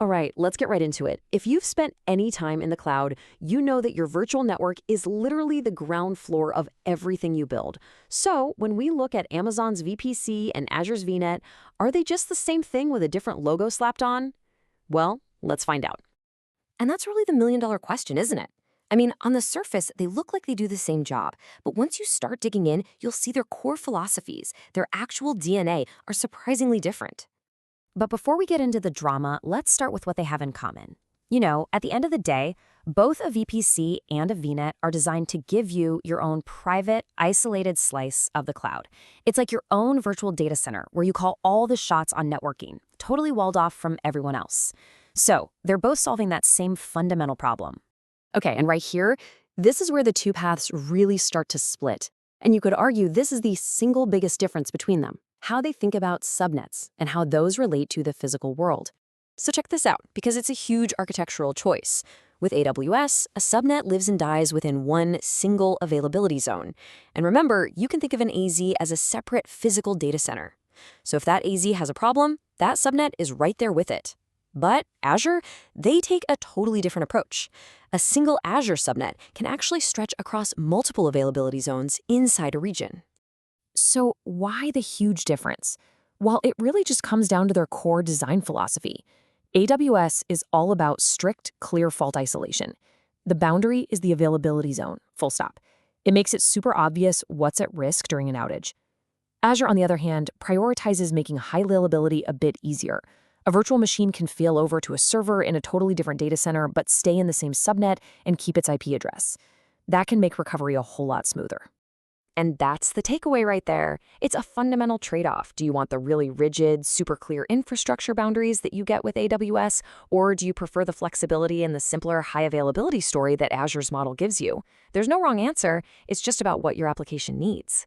All right, let's get right into it. If you've spent any time in the cloud, you know that your virtual network is literally the ground floor of everything you build. So when we look at Amazon's VPC and Azure's VNet, are they just the same thing with a different logo slapped on? Well, let's find out. And that's really the million-dollar question, isn't it? I mean, on the surface, they look like they do the same job. But once you start digging in, you'll see their core philosophies, their actual DNA, are surprisingly different. But before we get into the drama, let's start with what they have in common. You know, at the end of the day, both a VPC and a VNet are designed to give you your own private, isolated slice of the cloud. It's like your own virtual data center where you call all the shots on networking, totally walled off from everyone else. So they're both solving that same fundamental problem. Okay, and right here, this is where the two paths really start to split. And you could argue this is the single biggest difference between them, how they think about subnets and how those relate to the physical world. So check this out, because it's a huge architectural choice. With AWS, a subnet lives and dies within one single availability zone. And remember, you can think of an AZ as a separate physical data center. So if that AZ has a problem, that subnet is right there with it. But Azure, they take a totally different approach. A single Azure subnet can actually stretch across multiple availability zones inside a region. So why the huge difference? Well, it really just comes down to their core design philosophy. AWS is all about strict, clear fault isolation. The boundary is the availability zone, full stop. It makes it super obvious what's at risk during an outage. Azure, on the other hand, prioritizes making high availability a bit easier. A virtual machine can fail over to a server in a totally different data center, but stay in the same subnet and keep its IP address. That can make recovery a whole lot smoother. And that's the takeaway right there. It's a fundamental trade-off. Do you want the really rigid, super clear infrastructure boundaries that you get with AWS, or do you prefer the flexibility and the simpler high availability story that Azure's model gives you? There's no wrong answer. It's just about what your application needs.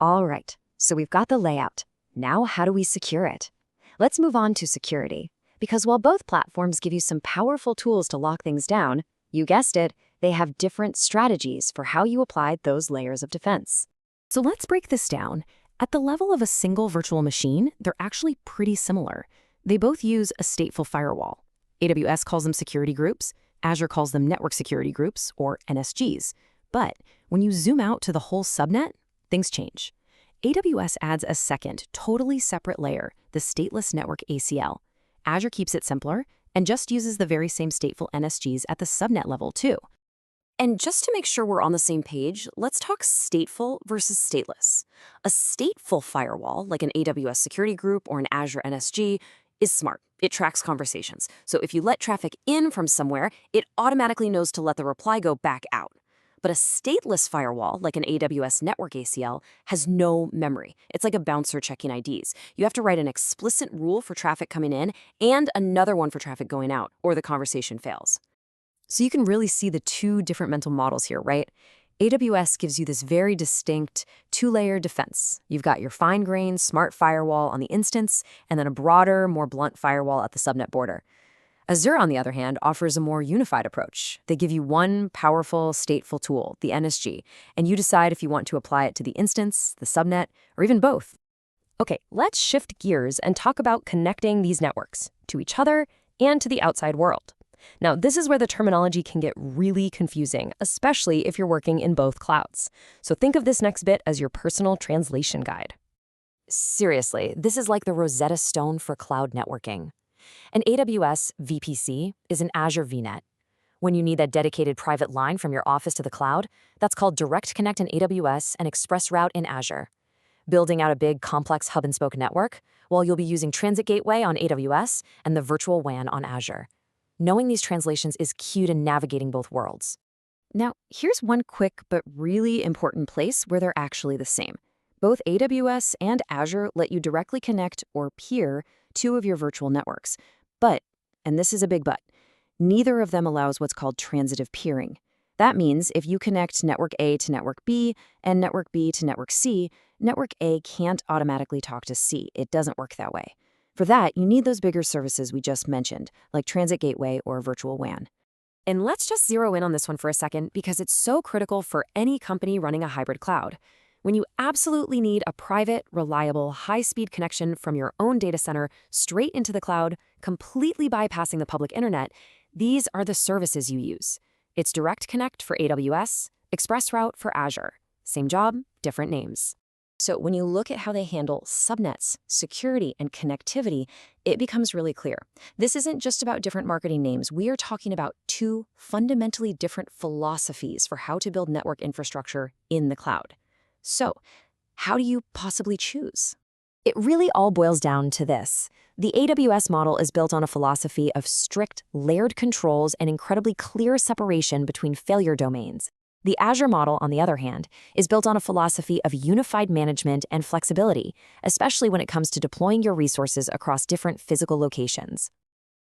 All right, so we've got the layout. Now how do we secure it? Let's move on to security. Because while both platforms give you some powerful tools to lock things down, you guessed it, they have different strategies for how you apply those layers of defense. So let's break this down. At the level of a single virtual machine, they're actually pretty similar. They both use a stateful firewall. AWS calls them security groups. Azure calls them network security groups, or NSGs. But when you zoom out to the whole subnet, things change. AWS adds a second, totally separate layer, the Stateless Network ACL. Azure keeps it simpler and just uses the very same stateful NSGs at the subnet level too. And just to make sure we're on the same page, let's talk stateful versus stateless. A stateful firewall, like an AWS security group or an Azure NSG, is smart. It tracks conversations. So if you let traffic in from somewhere, it automatically knows to let the reply go back out. But a stateless firewall, like an AWS network ACL, has no memory. It's like a bouncer checking IDs. You have to write an explicit rule for traffic coming in and another one for traffic going out, or the conversation fails. So you can really see the two different mental models here, right? AWS gives you this very distinct two-layer defense. You've got your fine-grained, smart firewall on the instance, and then a broader, more blunt firewall at the subnet border. Azure, on the other hand, offers a more unified approach. They give you one powerful, stateful tool, the NSG, and you decide if you want to apply it to the instance, the subnet, or even both. Okay, let's shift gears and talk about connecting these networks to each other and to the outside world. Now, this is where the terminology can get really confusing, especially if you're working in both clouds. So think of this next bit as your personal translation guide. Seriously, this is like the Rosetta Stone for cloud networking. An AWS VPC is an Azure VNet. When you need that dedicated private line from your office to the cloud, that's called Direct Connect in AWS and ExpressRoute in Azure. Building out a big, complex hub-and-spoke network, well, you'll be using Transit Gateway on AWS and the Virtual WAN on Azure. Knowing these translations is key to navigating both worlds. Now, here's one quick but really important place where they're actually the same. Both AWS and Azure let you directly connect or peer two of your virtual networks. But, and this is a big but, neither of them allows what's called transitive peering. That means if you connect network A to network B and network B to network C, network A can't automatically talk to C. It doesn't work that way. For that, you need those bigger services we just mentioned, like Transit Gateway or Virtual WAN. And let's just zero in on this one for a second because it's so critical for any company running a hybrid cloud. When you absolutely need a private, reliable, high-speed connection from your own data center straight into the cloud, completely bypassing the public internet, these are the services you use. It's Direct Connect for AWS, ExpressRoute for Azure. Same job, different names. So when you look at how they handle subnets, security, and connectivity, it becomes really clear. This isn't just about different marketing names. We are talking about two fundamentally different philosophies for how to build network infrastructure in the cloud. So, how do you possibly choose? It really all boils down to this. The AWS model is built on a philosophy of strict, layered controls and incredibly clear separation between failure domains. The Azure model, on the other hand, is built on a philosophy of unified management and flexibility, especially when it comes to deploying your resources across different physical locations.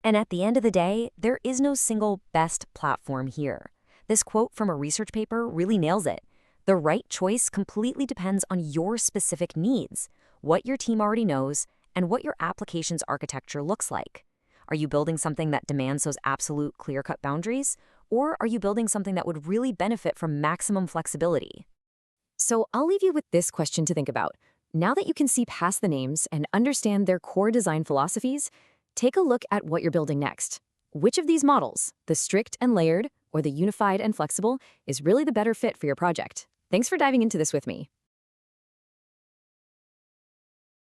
And at the end of the day, there is no single best platform here. This quote from a research paper really nails it. The right choice completely depends on your specific needs, what your team already knows, and what your application's architecture looks like. Are you building something that demands those absolute clear-cut boundaries? Or are you building something that would really benefit from maximum flexibility? So I'll leave you with this question to think about. Now that you can see past the names and understand their core design philosophies, take a look at what you're building next. Which of these models, the strict and layered or the unified and flexible, is really the better fit for your project? Thanks for diving into this with me.